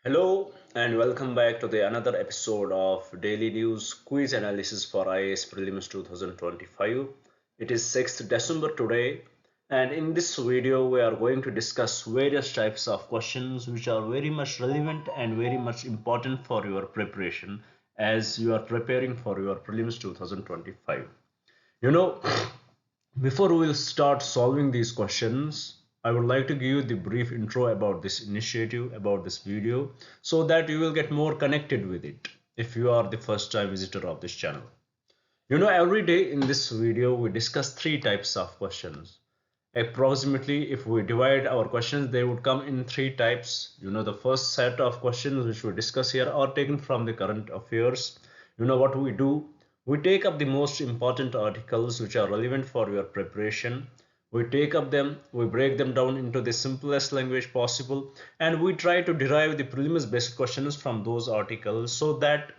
Hello and welcome back to the another episode of Daily News Quiz Analysis for IAS Prelims 2025. It is 6th December today, and in this video we are going to discuss various types of questions which are very much relevant and very much important for your preparation as you are preparing for your Prelims 2025. You know, before we will start solving these questions, I would like to give you the brief intro about this initiative, about this video, so that you will get more connected with it if you are the first time visitor of this channel. Every day in this video, we discuss three types of questions. Approximately, if we divide our questions, they would come in three types. The first set of questions which we discuss here are taken from the current affairs. What we do? We take up the most important articles which are relevant for your preparation. We take up them, we break them down into the simplest language possible, and we try to derive the prelims based questions from those articles so that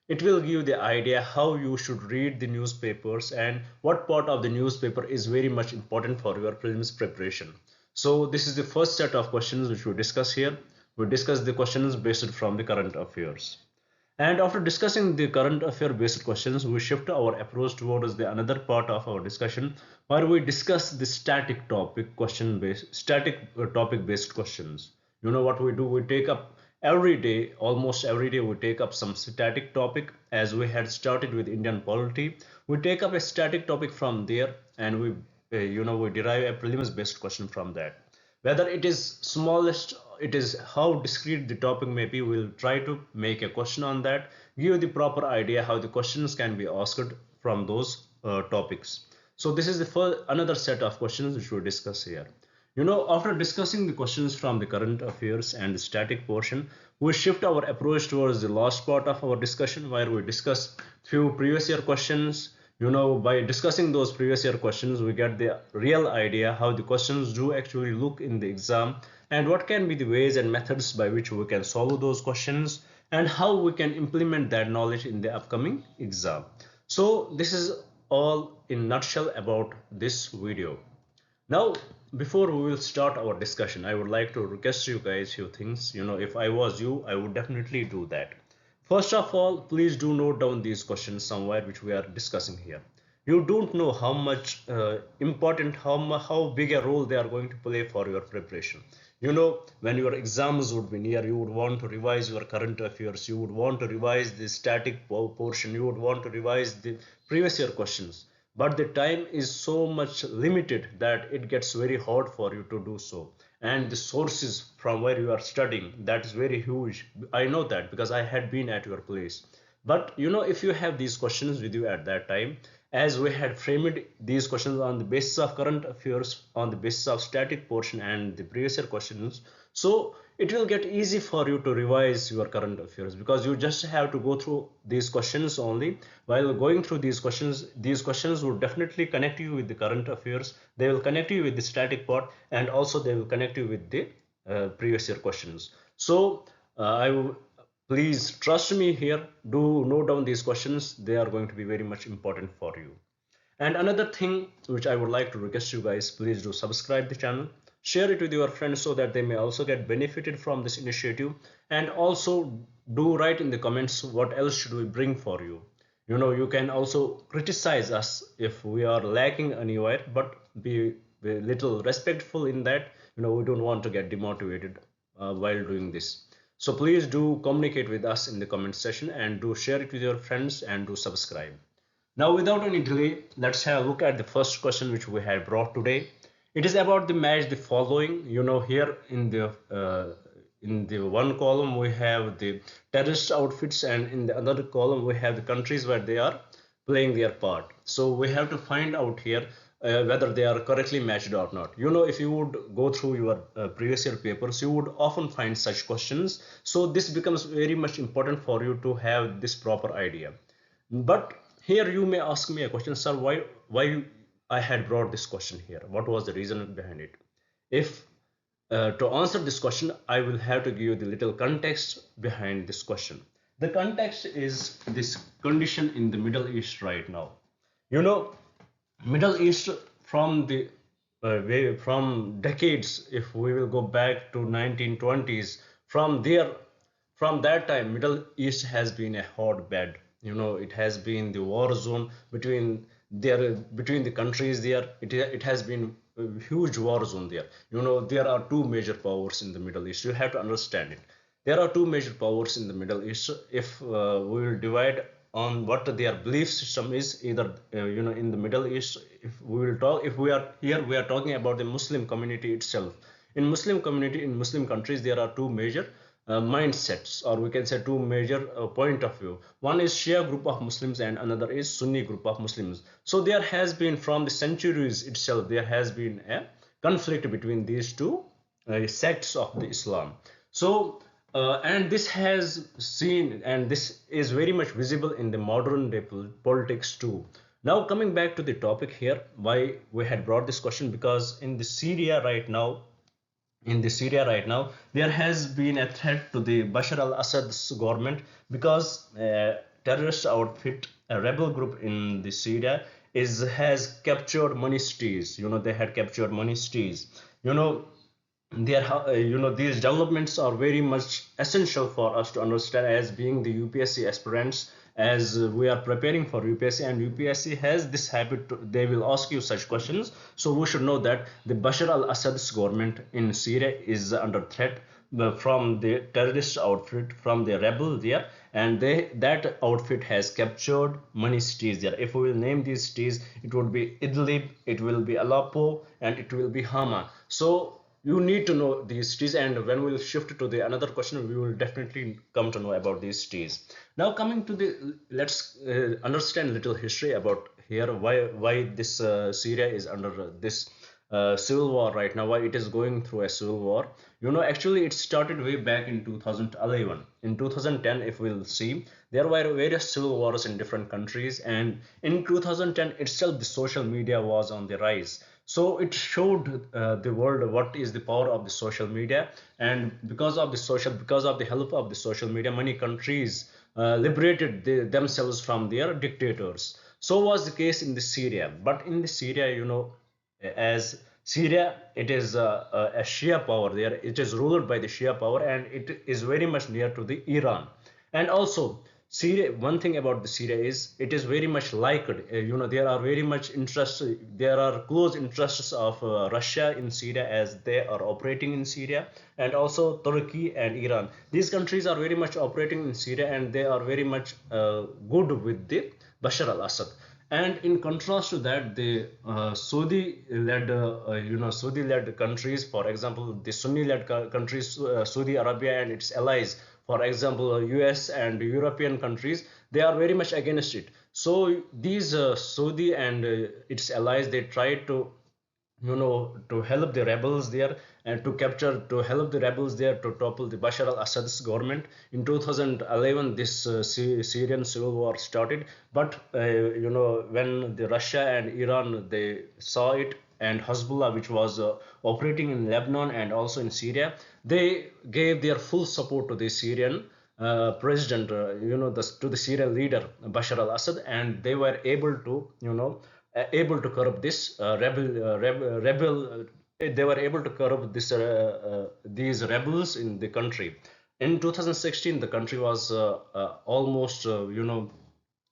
it will give the idea how you should read the newspapers and what part of the newspaper is very much important for your prelims preparation. So this is the first set of questions which we discuss here. We discuss the questions based from the current affairs. And after discussing the current affair based questions, we shift our approach towards the another part of our discussion where we discuss the static topic based questions. What we do? We take up every day, almost every day, we take up some static topic as we had started with Indian polity. We take up a static topic from there and we derive a prelims based question from that. Whether it is smallest, it is how discrete the topic may be, we'll try to make a question on that, give the proper idea how the questions can be asked from those topics. So this is the first another set of questions which we'll discuss here. After discussing the questions from the current affairs and the static portion, we shift our approach towards the last part of our discussion where we discuss few previous year questions. By discussing those previous year questions, we get the real idea how the questions do actually look in the exam and what can be the ways and methods by which we can solve those questions and how we can implement that knowledge in the upcoming exam. So this is all in nutshell about this video. Now, before we will start our discussion, I would like to request you guys few things. If I was you, I would definitely do that. First of all, please do note down these questions somewhere which we are discussing here. You don't know how much important, how big a role they are going to play for your preparation. When your exams would be near, you would want to revise your current affairs, you would want to revise the static portion, you would want to revise the previous year questions, but the time is so much limited that it gets very hard for you to do so, and the sources from where you are studying, that is very huge. I know that because I had been at your place. But if you have these questions with you at that time, as we had framed these questions on the basis of current affairs, on the basis of static portion and the previous year questions, so it will get easy for you to revise your current affairs because you just have to go through these questions only. While going through these questions will definitely connect you with the current affairs, they will connect you with the static part, and also they will connect you with the previous year questions. So I will, please trust me here, do note down these questions, they are going to be very much important for you. And another thing which I would like to request you guys, please do subscribe the channel, share it with your friends so that they may also get benefited from this initiative, and also do write in the comments what else should we bring for you. You can also criticize us if we are lacking anywhere, but be a little respectful in that. We don't want to get demotivated while doing this. So please do communicate with us in the comment section and do share it with your friends and do subscribe. Now, without any delay, let's have a look at the first question which we have brought today. It is about the match the following. Here in the one column we have the terrorist outfits, and in the other column we have the countries where they are playing their part. So we have to find out here whether they are correctly matched or not. If you would go through your previous year papers, you would often find such questions. So this becomes very much important for you to have this proper idea. But here you may ask me a question, sir, why I had brought this question here? What was the reason behind it? If to answer this question, I will have to give you the little context behind this question. The context is this condition in the Middle East right now. Middle East from the from decades, if we will go back to 1920s, from there from that time, Middle East has been a hotbed. It has been the war zone between the countries there. It has been a huge war zone there. There are two major powers in the Middle East. You have to understand it. There are two major powers in the Middle East. If we will divide on what their belief system is, either in the Middle East, if we are here, we are talking about the Muslim community itself. In Muslim community, in Muslim countries, there are two major mindsets, or we can say two major point of view. One is Shia group of Muslims and another is Sunni group of Muslims. So there has been, from the centuries itself, there has been a conflict between these two sects of the Islam. So and this has seen, and this is very much visible in the modern day politics too. Now coming back to the topic here, why we had brought this question, because in the Syria right now, there has been a threat to the Bashar al-Assad's government, because a terrorist outfit, a rebel group in the Syria, has captured money cities. They had captured money cities. You know, these developments are very much essential for us to understand, as being the UPSC aspirants, as we are preparing for UPSC, and UPSC has this habit they will ask you such questions. So we should know that the Bashar al-Assad's government in Syria is under threat from the terrorist outfit, from the rebel there, and that outfit has captured many cities there. If we will name these cities, it would be Idlib, it will be Aleppo, and it will be Hama. So you need to know these cities, and when we'll shift to the another question, we will definitely come to know about these cities. Now coming to the, let's understand little history about here, why this Syria is under this civil war right now, why it is going through a civil war. Actually it started way back in 2011. In 2010, if we'll see, there were various civil wars in different countries, and in 2010 itself the social media was on the rise. So it showed the world what is the power of the social media, and because of the help of the social media, many countries liberated themselves from their dictators. So was the case in the Syria. But in the Syria, as Syria, it is a Shia power there. It is ruled by the Shia power, and it is very much near to the Iran. And also, Syria, one thing about the Syria is it is very much liked. There are very much interest. There are close interests of Russia in Syria, as they are operating in Syria, and also Turkey and Iran. These countries are very much operating in Syria, and they are very much good with the Bashar al-Assad. And in contrast to that, the Saudi-led countries, for example, the Sunni-led countries, Saudi Arabia and its allies, for example, US and European countries, they are very much against it. So these Saudi and its allies, they try to to help the rebels there, and to help the rebels there to topple the Bashar al-Assad's government. In 2011, this Syrian civil war started, but when the Russia and Iran, they saw it, and Hezbollah, which was operating in Lebanon and also in Syria, they gave their full support to the Syrian president, to the Syrian leader Bashar al-Assad, and they were able to curb this they were able to curb these rebels in the country. In 2016, the country was almost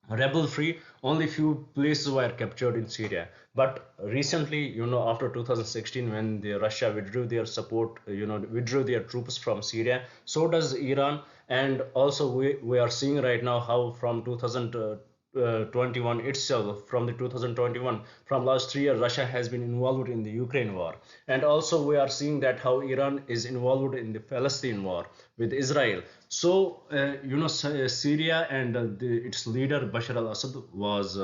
rebel free. Only few places were captured in Syria. But recently, after 2016, when the Russia withdrew their support, withdrew their troops from Syria, so does Iran. And also we are seeing right now how from 2021 itself, from the 2021, from last 3 years, Russia has been involved in the Ukraine war. And also we are seeing that how Iran is involved in the Palestine war with Israel. So Syria and its leader Bashar al-Assad was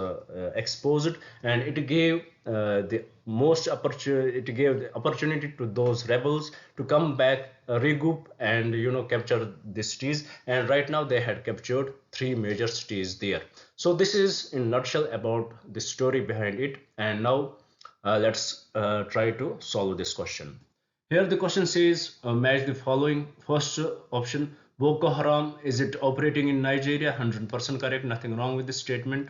exposed, and it gave the opportunity to those rebels to come back, regroup, and capture the cities. And right now they had captured 3 major cities there. So this is in nutshell about the story behind it. And now let's try to solve this question. Here the question says, match the following. First option, Boko Haram, is it operating in Nigeria? 100% correct, nothing wrong with this statement.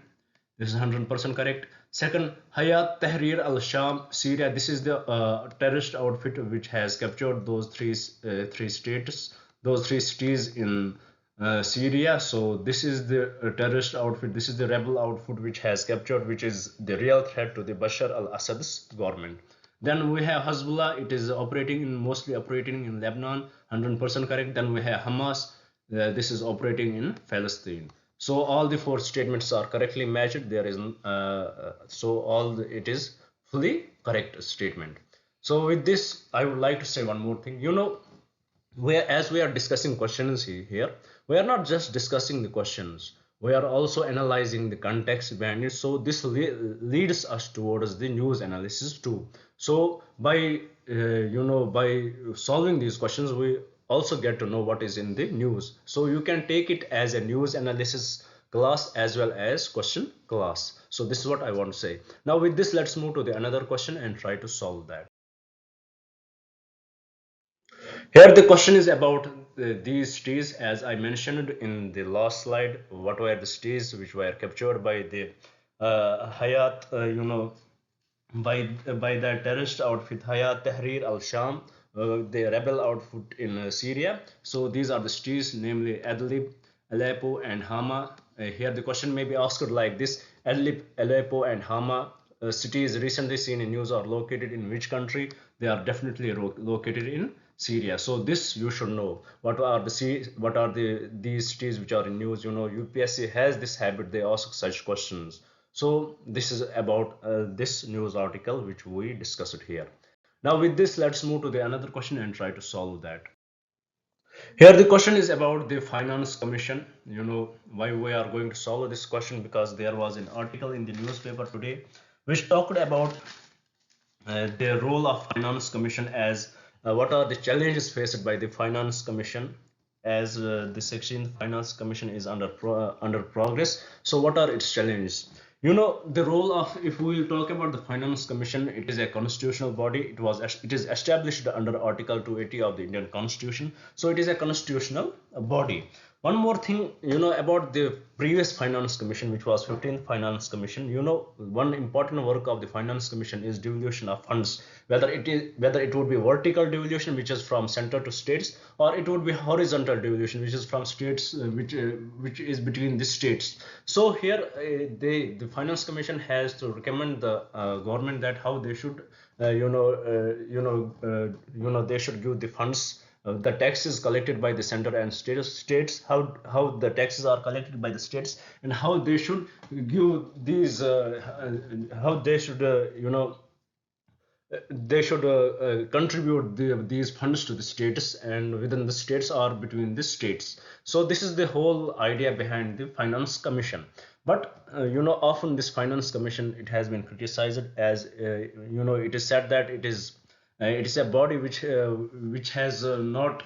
This is 100% correct. Second, Hayat Tahrir al-Sham, Syria. This is the terrorist outfit which has captured those three states, those three cities in Syria. So this is the terrorist outfit, this is the rebel outfit which has captured, which is the real threat to the Bashar al-Assad's government. Then we have Hezbollah, it is mostly operating in Lebanon, 100% correct. Then we have Hamas, this is operating in Palestine. So all the four statements are correctly matched. There is it is fully correct statement. So with this, I would like to say one more thing. As we are discussing questions here, we are not just discussing the questions, we are also analyzing the context behind it. So this leads us towards the news analysis too. So by solving these questions, we also get to know what is in the news. So you can take it as a news analysis class as well as question class. So this is what I want to say. Now with this, let's move to the another question and try to solve that. Here the question is about these cities. As I mentioned in the last slide, what were the cities which were captured by the Hayat, by the terrorist outfit Hayat Tahrir al-Sham, the rebel outfit in Syria. So these are the cities, namely Idlib, Aleppo, and Hama. Here the question may be asked like this: Idlib, Aleppo, and Hama cities recently seen in news are located in which country? They are definitely located in Syria. So this you should know. What are these cities which are in news? UPSC has this habit; they ask such questions. So this is about this news article which we discussed here. Now with this, let's move to the another question and try to solve that. Here the question is about the Finance Commission. Why we are going to solve this question, because there was an article in the newspaper today which talked about the role of Finance Commission, as what are the challenges faced by the Finance Commission, as the 16th Finance Commission is under progress. So what are its challenges? The role of, if we talk about the Finance Commission, it is a constitutional body. It is established under Article 280 of the Indian Constitution. So it is a constitutional body. One more thing, about the previous Finance Commission, which was 15th Finance Commission. One important work of the Finance Commission is devolution of funds, whether it would be vertical devolution, which is from center to states, or it would be horizontal devolution, which is from states, which is between the states. So here the Finance Commission has to recommend the government that how they should they should give the funds, the taxes collected by the center and states, how the taxes are collected by the states, and how they should give these how they should contribute these funds to the states, and within the states or between the states. So this is the whole idea behind the Finance Commission. But often this Finance Commission, it has been criticized as it is said that it is a body which has not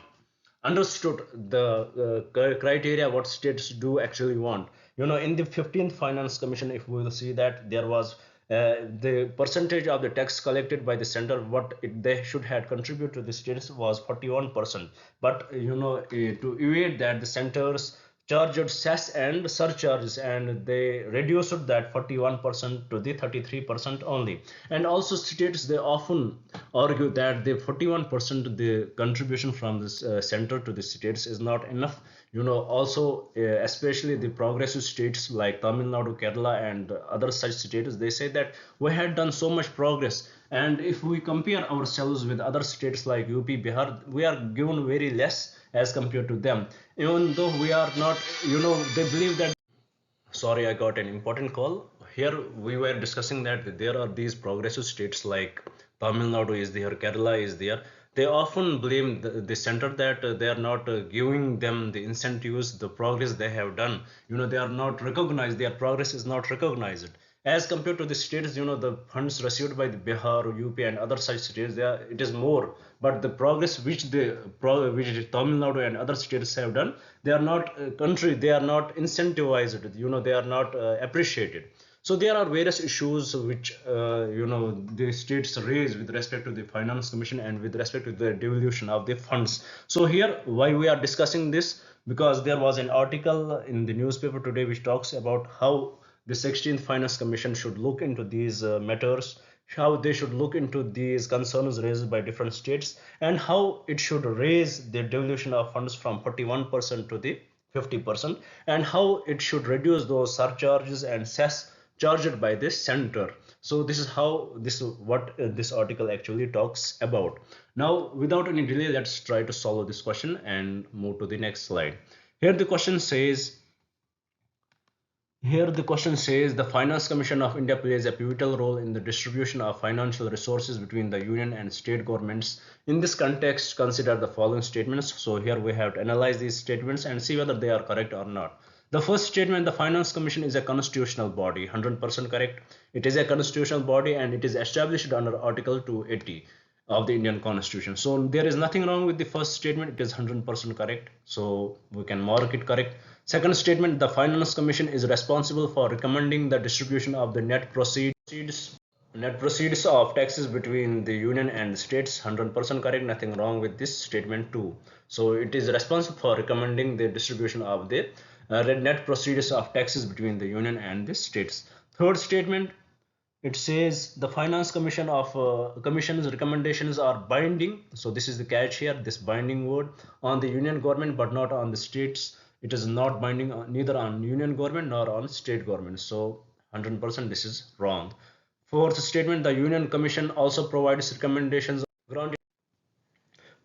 understood the criteria what states do actually want. In the 15th Finance Commission, if we will see that there was the percentage of the tax collected by the center, they should have contributed to the states was 41%. But to evade that, the centers charged cess and surcharges, and they reduced that 41% to the 33% only. And also states, they often argue that the 41% the contribution from this center to the states is not enough. Also especially the progressive states like Tamil Nadu, Kerala, and other such states, they say that we had done so much progress, and if we compare ourselves with other states like UP, Bihar, we are given very less as compared to them, even though we are not. They believe that. Sorry, I got an important call. Here we were discussing that there are these progressive states like Tamil Nadu is there, Kerala is there. They often blame the center that they are not giving them the incentives, the progress they have done. They are not recognized, their progress is not recognized. As compared to the states, the funds received by the Bihar, UP, and other such states, it is more. But the progress which Tamil Nadu and other states have done, they are not they are not incentivized. They are not appreciated. So there are various issues which the states raise with respect to the Finance Commission and with respect to the devolution of the funds. So here, why we are discussing this, because there was an article in the newspaper today which talks about how the 16th Finance Commission should look into these matters, how they should look into these concerns raised by different states, and how it should raise the devolution of funds from 41% to the 50%, and how it should reduce those surcharges and cess charged by the center. So this is how this article actually talks about. Now, without any delay, let's try to solve this question and move to the next slide. Here the question says, the Finance Commission of India plays a pivotal role in the distribution of financial resources between the union and state governments. In this context, consider the following statements. So here we have to analyze these statements and see whether they are correct or not. The first statement, the Finance Commission is a constitutional body, 100% correct. It is a constitutional body and it is established under Article 280 of the Indian Constitution. So there is nothing wrong with the first statement. It is 100% correct. So we can mark it correct. Second statement, the Finance Commission is responsible for recommending the distribution of the net proceeds of taxes between the union and the states. 100% correct. Nothing wrong with this statement too. So it is responsible for recommending the distribution of the net proceeds of taxes between the union and the states. Third statement, it says the finance commission's recommendations are binding. So this is the catch here, this binding word, on the union government but not on the states. It is not binding neither on union government nor on state government. So 100% this is wrong. Fourth statement, the union commission also provides recommendations grounded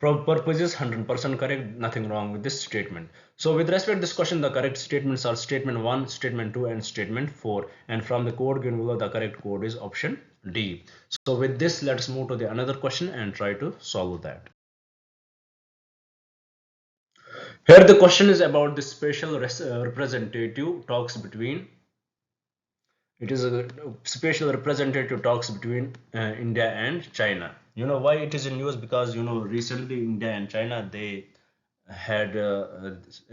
purposes. 100% correct. Nothing wrong with this statement. So with respect to this question, the correct statements are statement 1, statement 2 and statement 4, and from the code given below, the correct code is option D. So with this, let's move to the another question and try to solve that. Here the question is about the special representative talks between it is a special representative talks between India and China. You know why it is in news? Because recently India and China, they had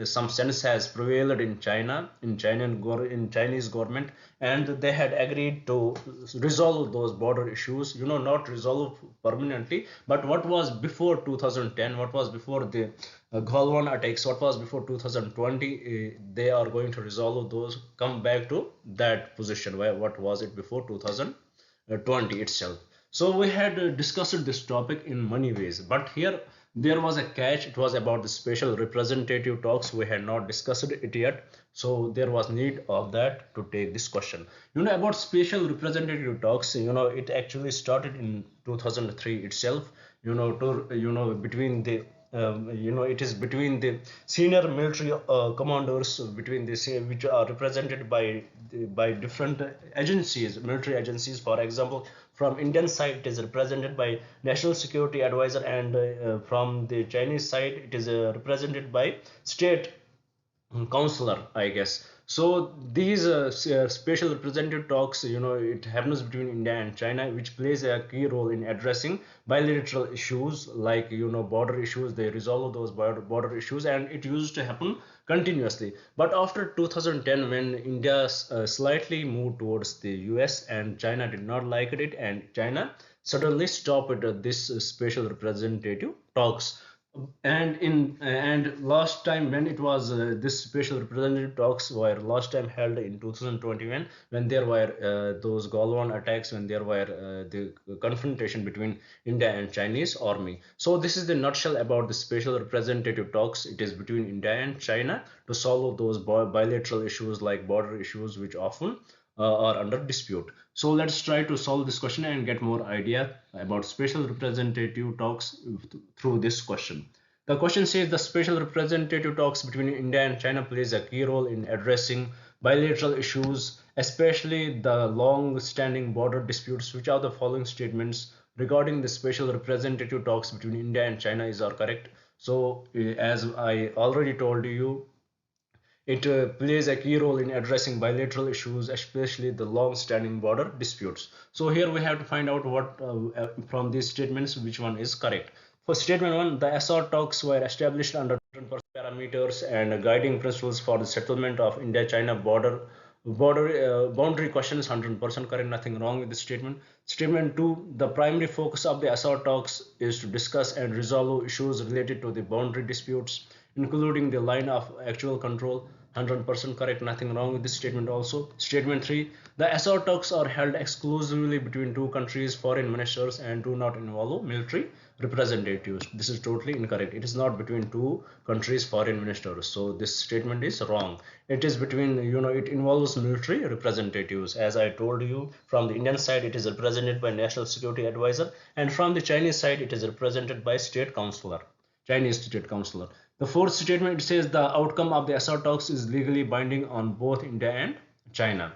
some sense has prevailed in China, in Chinese government, and they had agreed to resolve those border issues. Not resolve permanently, but what was before 2010, what was before the Galwan attacks, what was before 2020, they are going to resolve those, come back to that position where what was it before 2020 itself. So we had discussed this topic in many ways, but here there was a catch. It was about the special representative talks. We had not discussed it yet, so there was need of that to take this question. About special representative talks, it actually started in 2003 itself. Between the it is between the senior military commanders, between the which are represented by different agencies, military agencies. For example, from Indian side, it is represented by National Security Advisor, and from the Chinese side, it is represented by State Counselor, I guess. So these special representative talks, it happens between India and China, which plays a key role in addressing bilateral issues like border issues. They resolve those border issues, and it used to happen continuously. But after 2010, when India slightly moved towards the US and China did not like it, and China suddenly stopped this special representative talks. And last time when it was this special representative talks were last time held in 2021, when there were those Galwan attacks, when there were the confrontation between India and Chinese army. So this is the nutshell about the special representative talks. It is between India and China to solve those bilateral issues like border issues, which often are under dispute. So let's try to solve this question and get more idea about special representative talks through this question. The question says the special representative talks between India and China plays a key role in addressing bilateral issues, especially the long-standing border disputes. Which are the following statements regarding the special representative talks between India and China are correct? So as I already told you, it plays a key role in addressing bilateral issues, especially the long-standing border disputes. So here we have to find out what from these statements which one is correct. For statement 1, the SR talks were established under different parameters and guiding principles for the settlement of India-China boundary questions. 100% correct. Nothing wrong with this statement. Statement 2, the primary focus of the SR talks is to discuss and resolve issues related to the boundary disputes, including the line of actual control. 100% correct, nothing wrong with this statement also. Statement 3, the assault talks are held exclusively between two countries, foreign ministers, and do not involve military representatives. This is totally incorrect. It is not between two countries, foreign ministers. So this statement is wrong. It is between, it involves military representatives. As I told you, from the Indian side, it is represented by National Security Advisor, and from the Chinese side, it is represented by State Counselor. Chinese state counselor. The fourth statement, it says the outcome of the assault talks is legally binding on both India and China.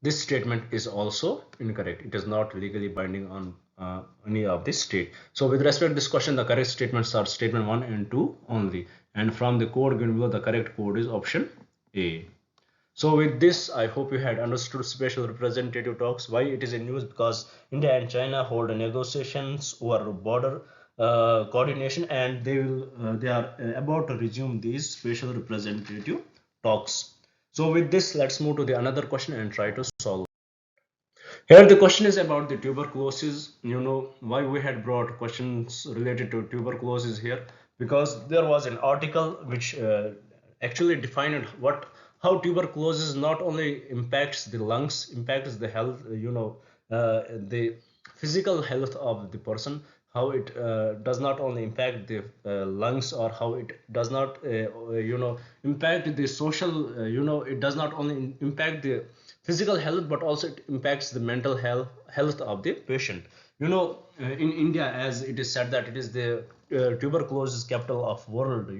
This statement is also incorrect. It is not legally binding on any of the state. So with respect to this question, the correct statements are statement 1 and 2 only. And from the code given below, the correct code is option A. So with this, I hope you had understood special representative talks. Why it is in news? Because India and China hold negotiations over border coordination, and they are about to resume these special representative talks. So with this, let's move to the another question and try to solve. Here the question is about the tuberculosis. Why we had brought questions related to tuberculosis here, because there was an article which actually defined how tuberculosis not only impacts the lungs, impacts the health, the physical health of the person, how it does not only impact the lungs, or how it does not impact the social, it does not only impact the physical health, but also it impacts the mental health of the patient. In India, as it is said that it is the tuberculosis capital of world.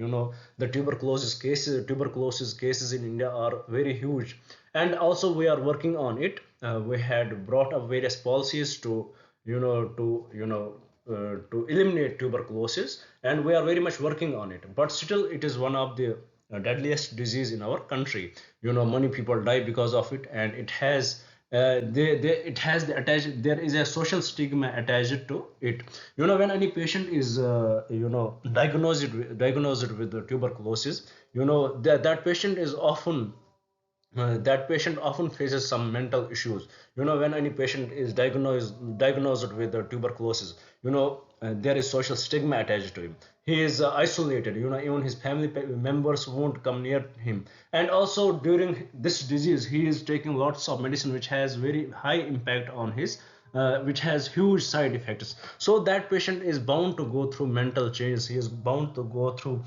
The tuberculosis cases in India are very huge, and also we are working on it. We had brought up various policies to to eliminate tuberculosis, and we are very much working on it, but still it is one of the deadliest disease in our country. Many people die because of it, and it has it has the attached, there is a social stigma attached to it. When any patient is diagnosed with the tuberculosis, that patient is often that patient often faces some mental issues. When any patient is diagnosed with tuberculosis, there is social stigma attached to him. He is isolated. Even his family members won't come near him. And also during this disease, he is taking lots of medicine which has very high impact on his which has huge side effects. So that patient is bound to go through mental changes. He is bound to go through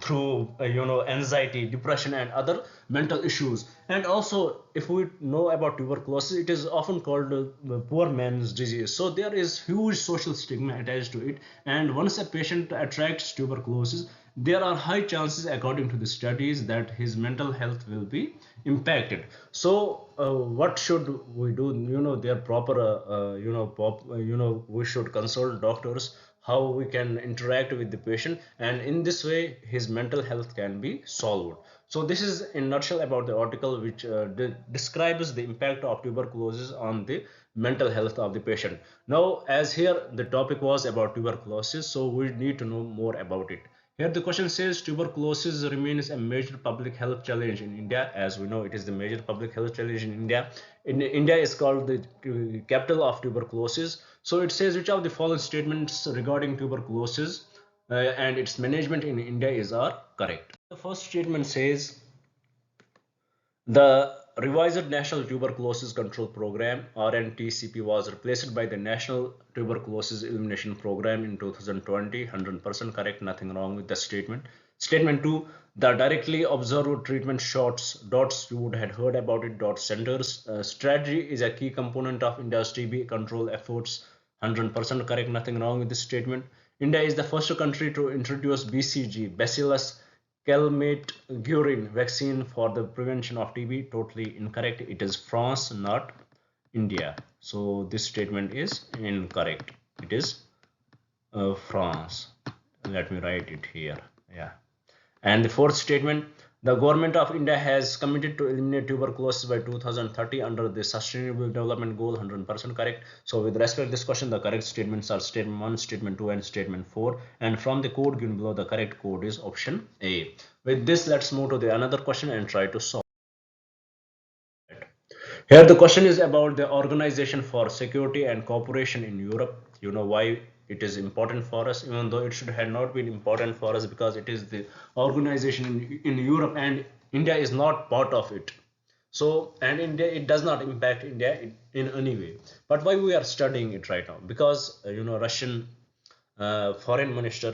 through anxiety, depression, and other mental issues. And also, if we know about tuberculosis, it is often called poor man's disease. So there is huge social stigma attached to it, and once a patient attracts tuberculosis, there are high chances, according to the studies, that his mental health will be impacted. So what should we do? Their proper we should consult doctors, how we can interact with the patient, and in this way his mental health can be solved. So this is in nutshell about the article which describes the impact of tuberculosis on the mental health of the patient. Now, as here the topic was about tuberculosis, so we need to know more about it. Here the question says tuberculosis remains a major public health challenge in India. As we know, it is the major public health challenge in India. In India is called the capital of tuberculosis. So it says which of the following statements regarding tuberculosis and its management in India are correct. The first statement says the revised National Tuberculosis Control Program (RNTCP) was replaced by the National Tuberculosis Elimination Program in 2020. 100% correct, nothing wrong with the statement. Statement 2, the directly observed treatment shots (DOTS), you would have heard about it, DOT centers strategy is a key component of India's TB control efforts. 100% correct, nothing wrong with this statement. India is the first country to introduce BCG, Bacillus Calmette-Guerin vaccine for the prevention of TB. Totally incorrect. It is France, not India. So this statement is incorrect. It is France. Let me write it here. Yeah. And the fourth statement, the government of India has committed to eliminate tuberculosis by 2030 under the Sustainable Development Goal. 100% correct. So with respect to this question, the correct statements are statement 1, statement 2, and statement 4. And from the code given below, the correct code is option A. With this, let's move to the another question and try to solve it. Here the question is about the Organization for Security and Cooperation in Europe. Why it is important for us, even though it should have not been important for us because it is the organization in Europe and India is not part of it. So, and India, it does not impact India in any way. But why we are studying it right now? Because Russian foreign minister,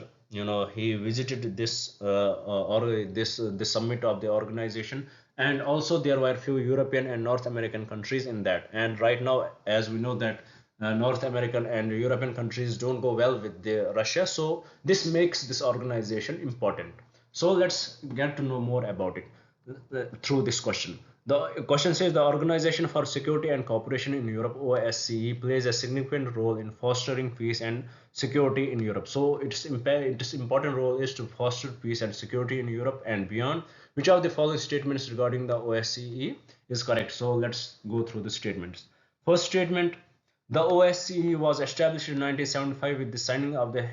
he visited this or this summit of the organization, and also there were few European and North American countries in that. And right now, as we know that North American and European countries don't go well with the Russia, so this makes this organization important. So let's get to know more about it through this question. The question says the Organization for Security and Cooperation in Europe (OSCE) plays a significant role in fostering peace and security in Europe. So its important role is to foster peace and security in Europe and beyond. Which of the following statements regarding the OSCE is correct? So let's go through the statements. First statement: the OSCE was established in 1975 with the signing of the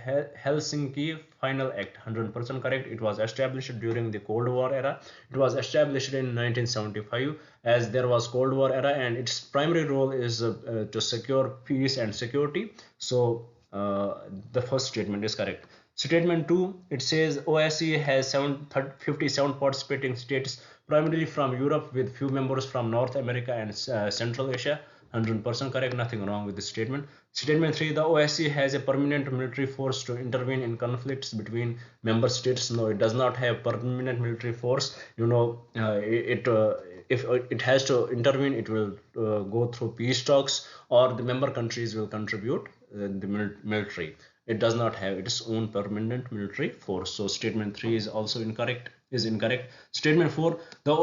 Helsinki Final Act. 100% correct. It was established during the Cold War era. It was established in 1975 as there was Cold War era, and its primary role is to secure peace and security. So the first statement is correct. Statement 2, it says OSCE has 57 participating states, primarily from Europe, with few members from North America and Central Asia. 100% correct, nothing wrong with this statement. Statement 3, the OSCE has a permanent military force to intervene in conflicts between member states. No, it does not have permanent military force. If it has to intervene, it will go through peace talks, or the member countries will contribute the military. It does not have its own permanent military force. So statement 3 is also incorrect. Statement 4, the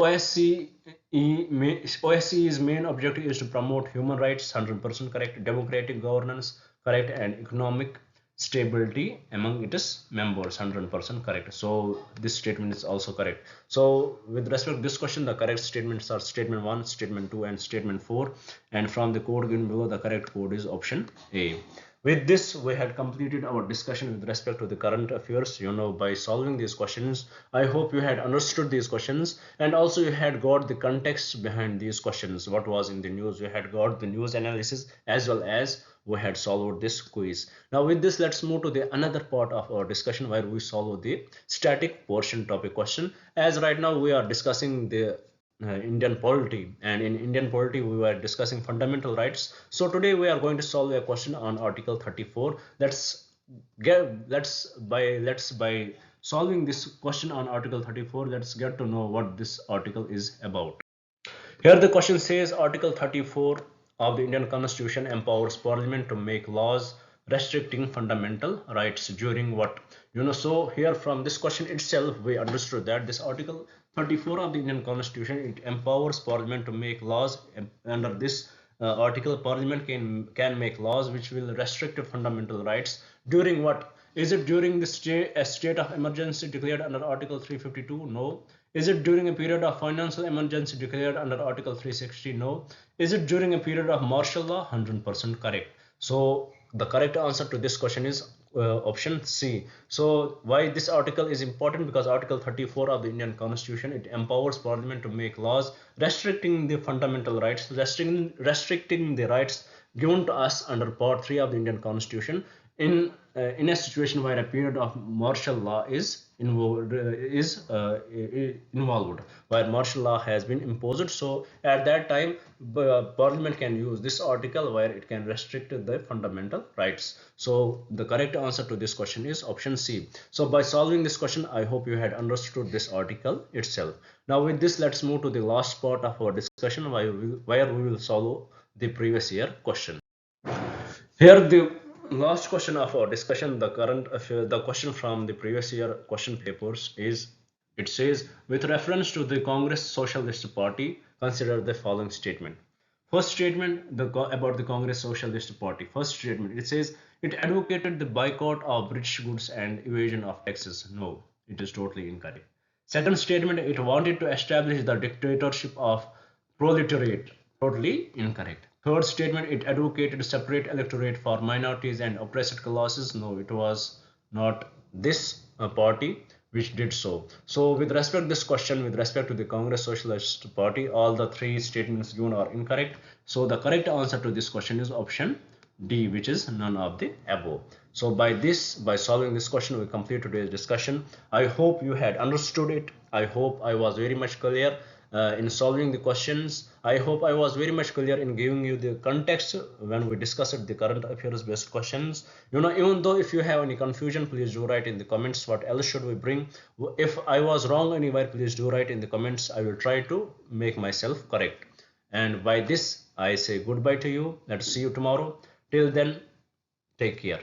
OSCE's main objective is to promote human rights. 100% correct. Democratic governance, correct, and economic stability among its members. 100% correct. So this statement is also correct. So with respect to this question, the correct statements are statement 1, statement 2, and statement 4. And from the code given below, the correct code is option A. With this, we had completed our discussion with respect to the current affairs. By solving these questions, I hope you had understood these questions, and also you had got the context behind these questions. What was in the news? You had got the news analysis, as well as we had solved this quiz. Now with this, let's move to the another part of our discussion where we solve the static portion topic question. As right now we are discussing the Indian polity, and in Indian polity we were discussing fundamental rights. So today we are going to solve a question on Article 34. By solving this question on Article 34, let's get to know what this article is about. Here the question says Article 34 of the Indian Constitution empowers Parliament to make laws restricting fundamental rights during what? So here from this question itself, we understood that this Article 34 of the Indian Constitution, it empowers Parliament to make laws. Under this article, Parliament can make laws which will restrict fundamental rights during what? Is it during a state of emergency declared under Article 352? No. Is it during a period of financial emergency declared under Article 360? No. Is it during a period of martial law? 100% correct. So the correct answer to this question is option C. So why this article is important? Because Article 34 of the Indian Constitution, it empowers Parliament to make laws restricting the fundamental rights, restricting the rights given to us under Part 3 of the Indian Constitution in a situation where a period of martial law is involved, where martial law has been imposed. So at that time, Parliament can use this article where it can restrict the fundamental rights. So the correct answer to this question is option C. So by solving this question, I hope you had understood this article itself. Now with this, let's move to the last part of our discussion where we will solve the previous year question. Here the last question of our discussion, the question from the previous year question papers is, it says, with reference to the Congress Socialist Party, consider the following statement. First statement about the Congress Socialist Party. First statement, it says it advocated the boycott of British goods and evasion of taxes. No, it is totally incorrect. Second statement, it wanted to establish the dictatorship of proletariat. Totally incorrect. Third statement, it advocated separate electorate for minorities and oppressed classes. No, it was not this party which did so. So with respect to this question, with respect to the Congress Socialist Party, all the three statements given are incorrect. So the correct answer to this question is option D, which is none of the above. So by solving this question, we complete today's discussion. I hope you had understood it. I hope I was very much clear in solving the questions. I hope I was very much clear in giving you the context when we discussed the current affairs based questions. Even though if you have any confusion, please do write in the comments what else should we bring. If I was wrong anywhere, please do write in the comments. I will try to make myself correct. And by this, I say goodbye to you. Let's see you tomorrow. Till then, take care.